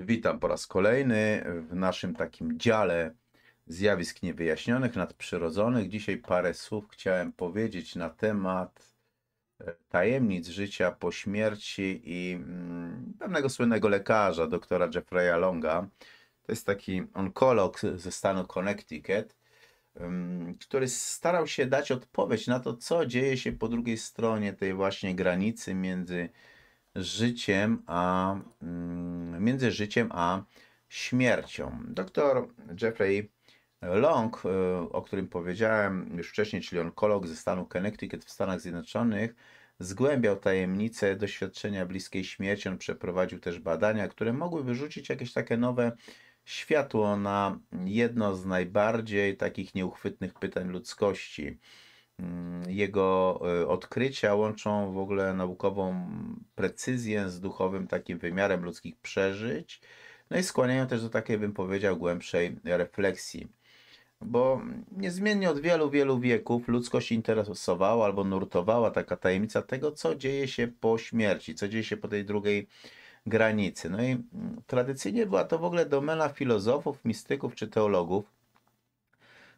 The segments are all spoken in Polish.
Witam po raz kolejny w naszym takim dziale zjawisk niewyjaśnionych, nadprzyrodzonych. Dzisiaj parę słów chciałem powiedzieć na temat tajemnic życia po śmierci i pewnego słynnego lekarza, doktora Jeffrey'a Longa. To jest taki onkolog ze stanu Connecticut, który starał się dać odpowiedź na to, co dzieje się po drugiej stronie tej właśnie granicy między życiem a śmiercią. Doktor Jeffrey Long, o którym powiedziałem już wcześniej, czyli onkolog ze stanu Connecticut w Stanach Zjednoczonych, zgłębiał tajemnice doświadczenia bliskiej śmierci. On przeprowadził też badania, które mogły wyrzucić jakieś takie nowe światło na jedno z najbardziej takich nieuchwytnych pytań ludzkości. Jego odkrycia łączą w ogóle naukową precyzję z duchowym takim wymiarem ludzkich przeżyć, no i skłaniają też do takiej, bym powiedział, głębszej refleksji. Bo niezmiennie od wielu, wielu wieków ludzkość interesowała albo nurtowała taka tajemnica tego, co dzieje się po śmierci, co dzieje się po tej drugiej granicy. No i tradycyjnie była to w ogóle domena filozofów, mistyków czy teologów.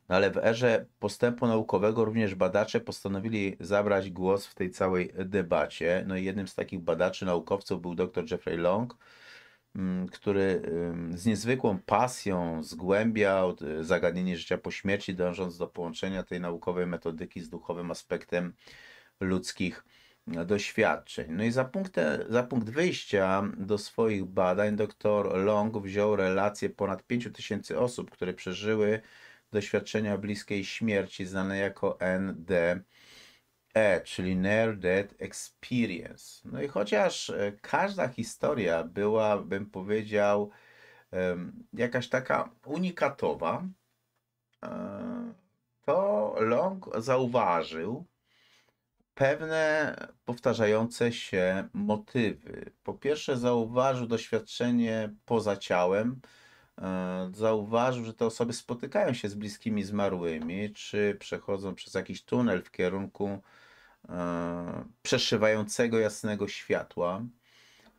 No ale w erze postępu naukowego również badacze postanowili zabrać głos w tej całej debacie. No i jednym z takich badaczy, naukowców był dr Jeffrey Long, który z niezwykłą pasją zgłębiał zagadnienie życia po śmierci, dążąc do połączenia tej naukowej metodyki z duchowym aspektem ludzkich doświadczeń. No i za punkt wyjścia do swoich badań dr Long wziął relacje ponad 5000 osób, które przeżyły doświadczenia bliskiej śmierci, znane jako NDE, czyli Near Death Experience. No i chociaż każda historia była, bym powiedział, jakaś taka unikatowa, to Long zauważył pewne powtarzające się motywy. Po pierwsze, zauważył doświadczenie poza ciałem, zauważył, że te osoby spotykają się z bliskimi zmarłymi, czy przechodzą przez jakiś tunel w kierunku przeszywającego jasnego światła.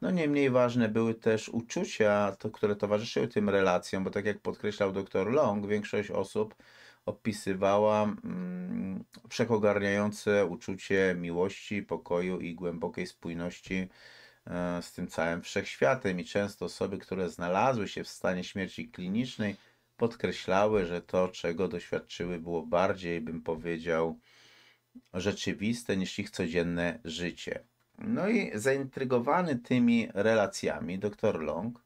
No nie mniej ważne były też uczucia, które towarzyszyły tym relacjom, bo tak jak podkreślał dr Long, większość osób opisywała wszechogarniające uczucie miłości, pokoju i głębokiej spójności z tym całym wszechświatem, i często osoby, które znalazły się w stanie śmierci klinicznej, podkreślały, że to, czego doświadczyły, było bardziej, bym powiedział, rzeczywiste niż ich codzienne życie. No i zaintrygowany tymi relacjami dr Long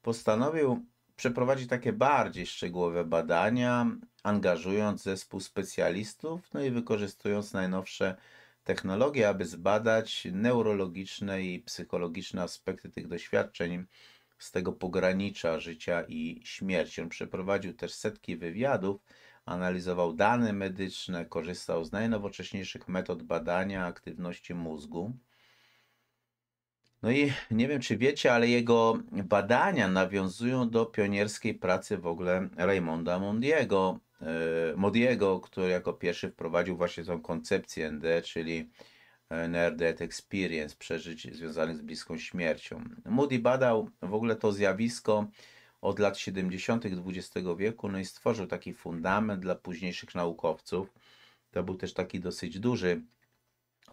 postanowił przeprowadzić takie bardziej szczegółowe badania, angażując zespół specjalistów, no i wykorzystując najnowsze technologie, aby zbadać neurologiczne i psychologiczne aspekty tych doświadczeń z tego pogranicza życia i śmierci. On przeprowadził też setki wywiadów, analizował dane medyczne, korzystał z najnowocześniejszych metod badania aktywności mózgu. No i nie wiem, czy wiecie, ale jego badania nawiązują do pionierskiej pracy w ogóle Raymonda Modiego, który jako pierwszy wprowadził właśnie tą koncepcję ND, czyli Near Death Experience, przeżyć związanych z bliską śmiercią. Moody badał w ogóle to zjawisko od lat 70. XX wieku, no i stworzył taki fundament dla późniejszych naukowców. To był też taki dosyć duży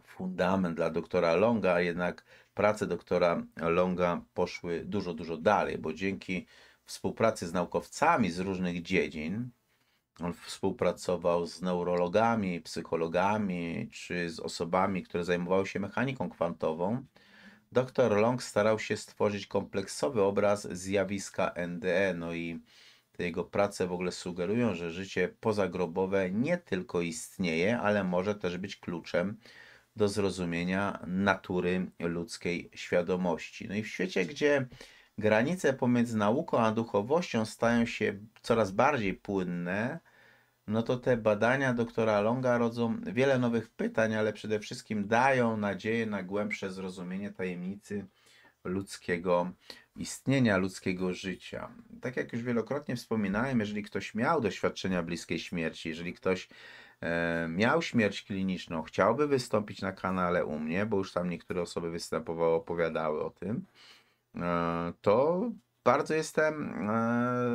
fundament dla doktora Longa, a jednak prace doktora Longa poszły dużo, dużo dalej, bo dzięki współpracy z naukowcami z różnych dziedzin, on współpracował z neurologami, psychologami, czy z osobami, które zajmowały się mechaniką kwantową, dr Long starał się stworzyć kompleksowy obraz zjawiska NDE, no i te jego prace w ogóle sugerują, że życie pozagrobowe nie tylko istnieje, ale może też być kluczem do zrozumienia natury ludzkiej świadomości. No i w świecie, gdzie granice pomiędzy nauką a duchowością stają się coraz bardziej płynne, no to te badania doktora Longa rodzą wiele nowych pytań, ale przede wszystkim dają nadzieję na głębsze zrozumienie tajemnicy ludzkiego istnienia, ludzkiego życia. Tak jak już wielokrotnie wspominałem, jeżeli ktoś miał doświadczenia bliskiej śmierci, jeżeli ktoś miał śmierć kliniczną, chciałby wystąpić na kanale u mnie, bo już tam niektóre osoby występowały, opowiadały o tym, to bardzo jestem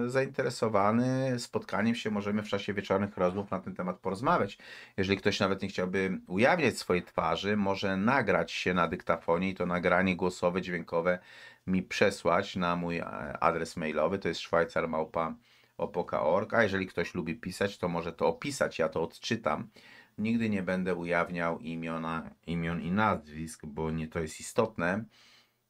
zainteresowany spotkaniem się. Możemy w czasie wieczornych rozmów na ten temat porozmawiać. Jeżeli ktoś nawet nie chciałby ujawniać swojej twarzy, może nagrać się na dyktafonie i to nagranie głosowe, dźwiękowe mi przesłać na mój adres mailowy. To jest szwajcar@opoka.org. A jeżeli ktoś lubi pisać, to może to opisać. Ja to odczytam. Nigdy nie będę ujawniał imion i nazwisk, bo nie to jest istotne.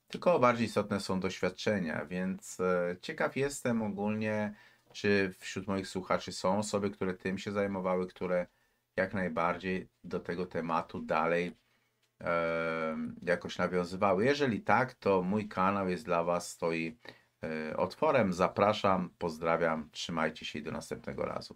Tylko bardziej istotne są doświadczenia, więc ciekaw jestem ogólnie, czy wśród moich słuchaczy są osoby, które tym się zajmowały, które jak najbardziej do tego tematu dalej jakoś nawiązywały. Jeżeli tak, to mój kanał jest dla Was, stoi otworem. Zapraszam, pozdrawiam, trzymajcie się i do następnego razu.